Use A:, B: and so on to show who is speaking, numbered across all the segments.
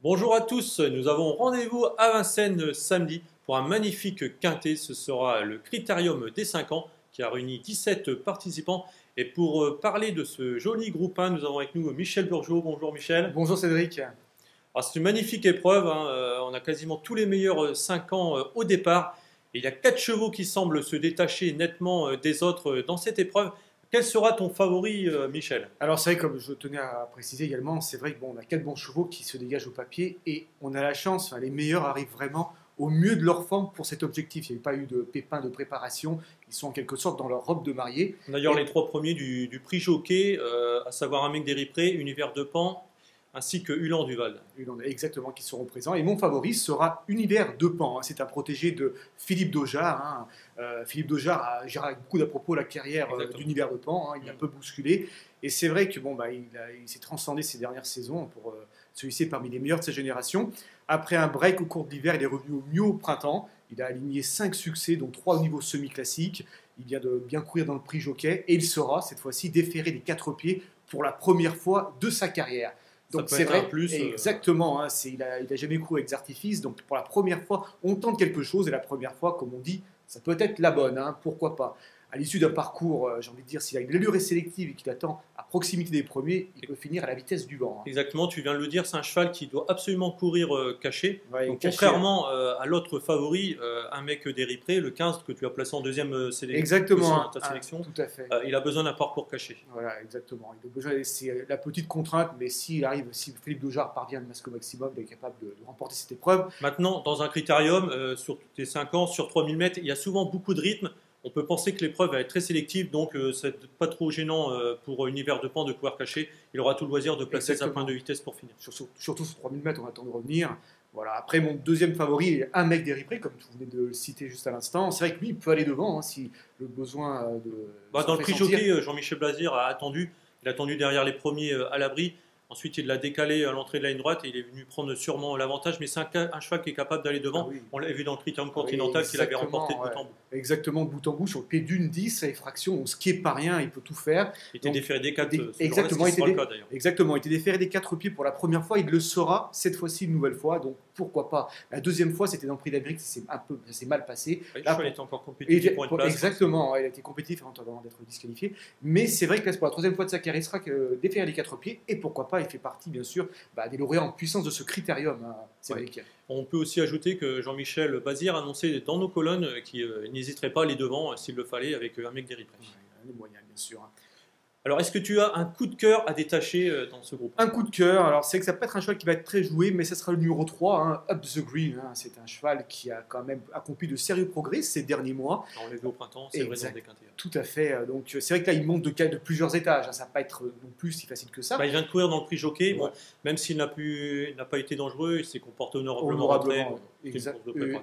A: Bonjour à tous, nous avons rendez-vous à Vincennes samedi pour un magnifique quintet. Ce sera le Critérium des 5 ans qui a réuni 17 participants. Et pour parler de ce joli groupe 1, nous avons avec nous Michel Burgeot. Bonjour Michel.
B: Bonjour Cédric.
A: Alors c'est une magnifique épreuve, hein. On a quasiment tous les meilleurs 5 ans au départ. Et il y a 4 chevaux qui semblent se détacher nettement des autres dans cette épreuve. Quel sera ton favori, Michel?
B: Alors c'est vrai, comme je tenais à préciser également, c'est vrai qu'on a 4 bons chevaux qui se dégagent au papier et on a la chance, les meilleurs arrivent vraiment au mieux de leur forme pour cet objectif. Il n'y a pas eu de pépins de préparation, ils sont en quelque sorte dans leur robe de mariée.
A: D'ailleurs, les 3 premiers du prix Jockey, à savoir Amec des Ripré, Univers de Pan, ainsi que Hulan Duval.
B: Exactement, qui seront présents. Et mon favori sera Univers de Pan. C'est un protégé de Philippe Daujar. Philippe Daujar a géré beaucoup d'à propos la carrière d'Univers de Pan. Il a un peu bousculé. Et c'est vrai que il s'est transcendé ces dernières saisons pour se hisser parmi les meilleurs de sa génération. Après un break au cours de l'hiver, il est revenu au mieux au printemps. Il a aligné 5 succès, dont 3 au niveau semi-classique. Il vient de bien courir dans le prix Jockey. Et il sera, cette fois-ci, déféré des 4 pieds pour la première fois de sa carrière. Donc c'est vrai, exactement, il n'a jamais couru avec des artifices, donc pour la première fois, on tente quelque chose, et la première fois, comme on dit, ça peut être la bonne, pourquoi pas. À l'issue d'un parcours, j'ai envie de dire, s'il a une allure sélective et qu'il attend à proximité des premiers, il peut finir à la vitesse du vent.
A: Exactement, tu viens de le dire, c'est un cheval qui doit absolument courir caché.
B: Ouais,
A: donc, contrairement à l'autre favori, Amec des Ripré, le 15 que tu as placé en deuxième sélection.
B: Exactement,
A: ta sélection,
B: tout à fait.
A: Il a besoin d'un parcours caché.
B: Voilà, exactement. C'est la petite contrainte, mais si Philippe Daujar parvient à le masque au maximum, il est capable de remporter cette épreuve.
A: Maintenant, dans un critérium, sur tes 5 ans, sur 3000 mètres, il y a souvent beaucoup de rythme. On peut penser que l'épreuve va être très sélective, donc c'est pas trop gênant pour Univers de Pan de courir caché. Il aura tout le loisir de placer sa pointe de vitesse pour finir.
B: Surtout sur 3000 mètres, on attend de revenir. Voilà. Après, mon deuxième favori est Amec des Ripré, comme tu venais de le citer juste à l'instant. C'est vrai que lui, il peut aller devant si le besoin de.
A: Dans le prix Jockey, Jean-Michel Blazir a attendu. Il a attendu derrière les premiers à l'abri. Ensuite, il l'a décalé à l'entrée de la ligne droite et il est venu prendre sûrement l'avantage. Mais c'est un cheval qui est capable d'aller devant. Oui. On l'avait vu dans le Critérium Continental qu'il avait remporté de bout en bout.
B: Exactement, de bout en bout, sur le pied d'une 10 à effraction, ce qui n'est pas rien, il peut tout faire.
A: Il était déféré des 4
B: exactement, il était déféré des 4 pieds pour la première fois. Il le sera cette fois-ci une nouvelle fois. Donc pourquoi pas. La deuxième fois, c'était dans le prix d'Amérique, ça s'est mal passé.
A: Le cheval était encore compétitif pour une place.
B: Exactement, il a été compétitif avant d'être disqualifié. Mais c'est vrai que là, pour la troisième fois de sa carrière, il sera déféré des 4 pieds. Et pourquoi pas, il fait partie, bien sûr, des lauréats en puissance de ce critérium.
A: On peut aussi ajouter que Jean-Michel Bazir a annoncé dans nos colonnes qu'il n'hésiterait pas à aller devant s'il le fallait avec Amec des Ripré.
B: Les moyens, bien sûr.
A: Alors, est-ce que tu as un coup de cœur à détacher dans ce groupe?
B: Un coup de cœur, alors c'est que ça peut être un cheval qui va être très joué, mais ça sera le numéro 3, Up the Green. C'est un cheval qui a quand même accompli de sérieux progrès ces derniers mois.
A: On l'a vu au printemps, c'est vrai, dans le déquinté.
B: Tout à fait, donc c'est vrai que là il monte de plusieurs étages, ça ne va pas être non plus si facile que ça.
A: Il vient de courir dans le prix Jockey, bon, même s'il n'a pas été dangereux, il s'est comporté honorablement.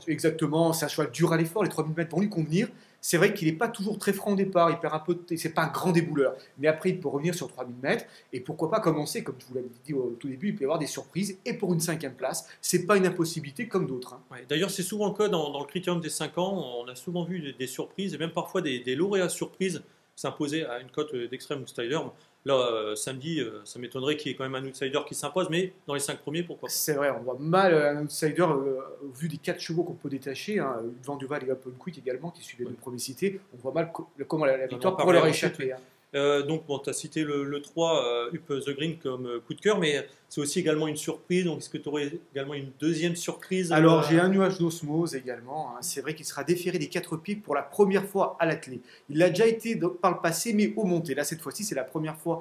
B: Exactement, c'est un cheval dur à l'effort, les 3000 mètres vont lui convenir. C'est vrai qu'il n'est pas toujours très franc au départ, il perd un peu, c'est pas un grand débouleur, mais après il peut revenir sur 3000 mètres et pourquoi pas commencer, comme je vous l'avais dit au tout début, il peut y avoir des surprises et pour une 5e place, c'est pas une impossibilité comme d'autres.
A: D'ailleurs, c'est souvent le cas dans le Critérium des 5 ans, on a souvent vu des surprises et même parfois des lauréats surprises s'imposer à une cote d'extrême outsider. Là, samedi, ça m'étonnerait qu'il y ait quand même un outsider qui s'impose, mais dans les 5 premiers, pourquoi pas?
B: C'est vrai, on voit mal un outsider au vu des 4 chevaux qu'on peut détacher, Van Duval et Open Quick également, qui suivaient les premiers cités, on voit mal comment la victoire pourrait leur échapper.
A: Donc, bon, tu as cité le 3, Up the Green, comme coup de cœur, mais c'est aussi également une surprise. Donc, est-ce que tu aurais également une deuxième surprise?
B: Alors, j'ai un nuage d'osmose également. C'est vrai qu'il sera déféré des 4 pieds pour la première fois à l'attelé. Il l'a déjà été par le passé, mais au monté. Là, cette fois-ci, c'est la première fois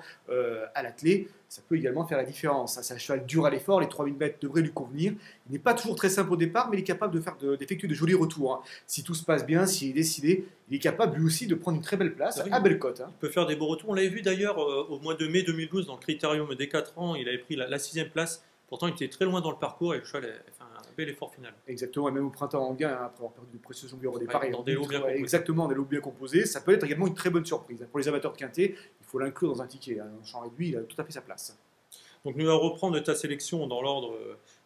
B: à l'attelé. Ça peut également faire la différence. C'est un cheval dur à l'effort, les 3000 mètres devraient lui convenir. Il n'est pas toujours très simple au départ, mais il est capable d'effectuer de jolis retours. Si tout se passe bien, s'il est décidé, il est capable lui aussi de prendre une très belle place à Bellecote.
A: Il peut faire des beaux retours. On l'avait vu d'ailleurs au mois de mai 2012 dans le Critérium des 4 ans. Il avait pris la 6e place. Pourtant, il était très loin dans le parcours et le cheval a fait un bel effort final.
B: Exactement, et même au printemps en gain, après avoir perdu de précieux jongleurs au départ.
A: Dans des lots bien composés.
B: Exactement, des lots bien composés. Ça peut être également une très bonne surprise. Pour les amateurs de quintet, il faut l'inclure dans un ticket. Un champ réduit, il a tout à fait sa place.
A: Donc nous allons reprendre ta sélection dans l'ordre.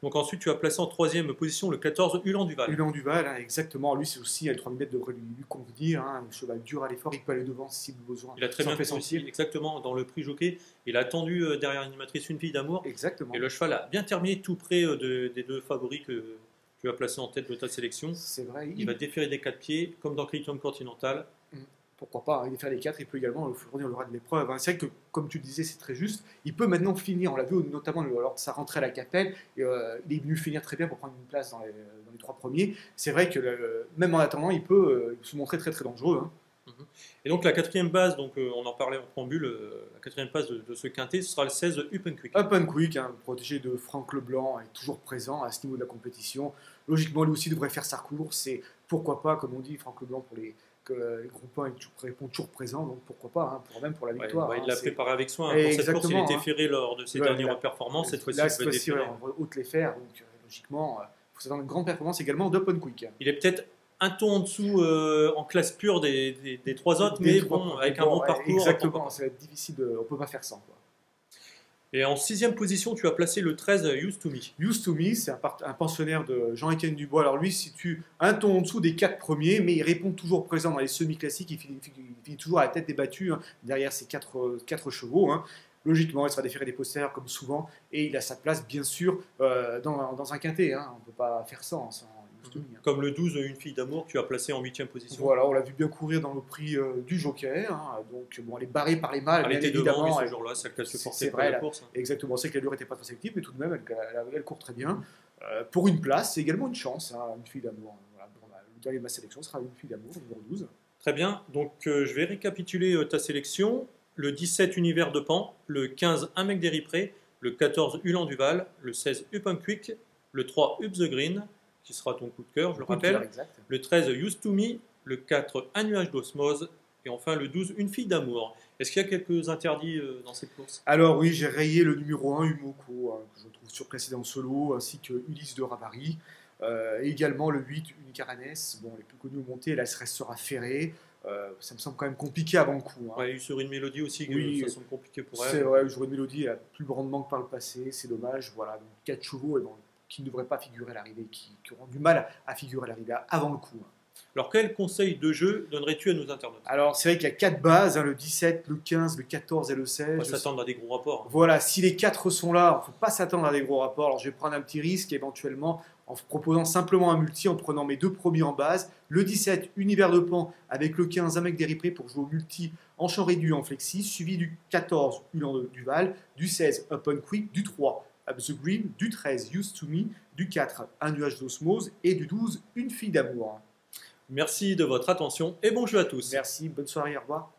A: Donc ensuite, tu as placé en troisième position le 14 Ulan Duval.
B: Ulan Duval, hein, exactement. Lui, c'est aussi, à 3000 mètres, devrait lui convenir. Hein, un cheval dur à l'effort, il peut aller devant si besoin.
A: Il a très bien fait aussi, exactement, dans le prix jockey. Il a attendu derrière l'animatrice Une fille d'amour.
B: Exactement.
A: Et le cheval a bien terminé tout près des deux favoris que tu as placés en tête de ta sélection.
B: C'est vrai.
A: Il va déférer des 4 pieds, comme dans Clayton Continental.
B: Pourquoi pas, il défère les 4, il peut également fournir le rat de l'épreuve. Hein. C'est vrai que, comme tu disais, c'est très juste. Il peut maintenant finir, on l'a vu notamment lors de sa rentrée à la Capelle, il est venu finir très bien pour prendre une place dans les 3 premiers. C'est vrai que même en attendant, il peut se montrer très très dangereux. Hein.
A: Et donc la 4e base, donc, on en parlait en préambule, la 4e base de ce quintet, ce sera le 16 Up and Quick.
B: Up and Quick, hein, protégé de Franck Leblanc, est toujours présent à ce niveau de la compétition. Logiquement, lui aussi devrait faire sa course. Et pourquoi pas, comme on dit, Franck Leblanc que les groupes 1 répondent toujours présent, donc pourquoi pas, hein, même pour la victoire.
A: Ouais, il l'a préparé avec soin.
B: Pour
A: cette course, il était ferré lors de ses dernières performances. Cette fois-ci,
B: il va déférer. On haute les fers, donc logiquement, il faut s'attendre à une grande performance également d'Up and Quick.
A: Il est peut-être un ton en dessous en classe pure des 3 autres, mais bon, avec un bon parcours.
B: Exactement, ça va être difficile, on ne peut pas faire sans. Quoi.
A: Et en 6e position, tu as placé le 13 Used to Me.
B: Used to Me, c'est un pensionnaire de Jean-Étienne Dubois. Alors lui, situe un ton en dessous des 4 premiers, mais il répond toujours présent dans les semi-classiques. Il finit toujours à la tête des battus, hein, derrière ses 4 chevaux. Hein. Logiquement, il sera déféré des postérieurs comme souvent, et il a sa place, bien sûr, dans un quintet. Hein. On ne peut pas faire sans Used to Me. Hein.
A: Comme le 12 Une fille d'amour, tu as placé en 8e position.
B: Voilà, on l'a vu bien courir dans le prix du Joker. Hein. Donc, bon, elle est barrée par les mâles.
A: Elle était
B: évidemment,
A: devant, ce jour-là, celle qu'elle se portait pour la course.
B: Exactement, c'est que l'allure n'était pas très sélective, mais tout de même, elle court très bien. Pour une place, c'est également une chance, hein, Une fille d'amour. Voilà, le dernier de ma sélection sera Une fille d'amour, numéro 12.
A: Très bien, donc je vais récapituler ta sélection. Le 17 Univers de Pan, le 15 Un mec des Riprés, le 14 Ulan Duval, le 16 Up and Quick, le 3 Up the Green, qui sera ton coup de cœur, je le rappelle, le 13 Used to Me, le 4 Un nuage d'osmose, et enfin le 12 Une fille d'amour. Est-ce qu'il y a quelques interdits dans cette course?
B: Alors oui, j'ai rayé le numéro 1, Humoko, hein, que je trouve surclassé dans le solo, ainsi que Ulysse de Ravary. Également le 8, Unicaranès, bon, les plus connus ont monté, là, elle sera ferrée. Ça me semble quand même compliqué avant le coup. Hein.
A: Ouais, sur Une Mélodie aussi,
B: oui,
A: ça semble compliqué pour elle.
B: C'est vrai, sur Une Mélodie, elle a plus de rendement que par le passé, c'est dommage. Voilà, donc 4 chevaux et bon, qui ne devraient pas figurer à l'arrivée, qui auront du mal à figurer à l'arrivée avant le coup. Hein.
A: Alors, quel conseil de jeu donnerais-tu à nos internautes?
B: Alors, c'est vrai qu'il y a 4 bases, hein, le 17, le 15, le 14 et le 16.
A: On va s'attendre à des gros rapports.
B: Voilà, si les 4 sont là, il ne faut pas s'attendre à des gros rapports. Alors, je vais prendre un petit risque éventuellement en proposant simplement un multi, en prenant mes 2 premiers en base. Le 17, Univers de Pan, avec le 15, Un mec des Riprés pour jouer au multi en champ réduit en flexi, suivi du 14, Ulan Duval, du 16, Up and Quick, du 3, Up the Green, du 13, Used to Me, du 4, Un nuage d'osmose et du 12, Une fille d'amour.
A: Merci de votre attention et bon jeu à tous.
B: Merci, bonne soirée, au revoir.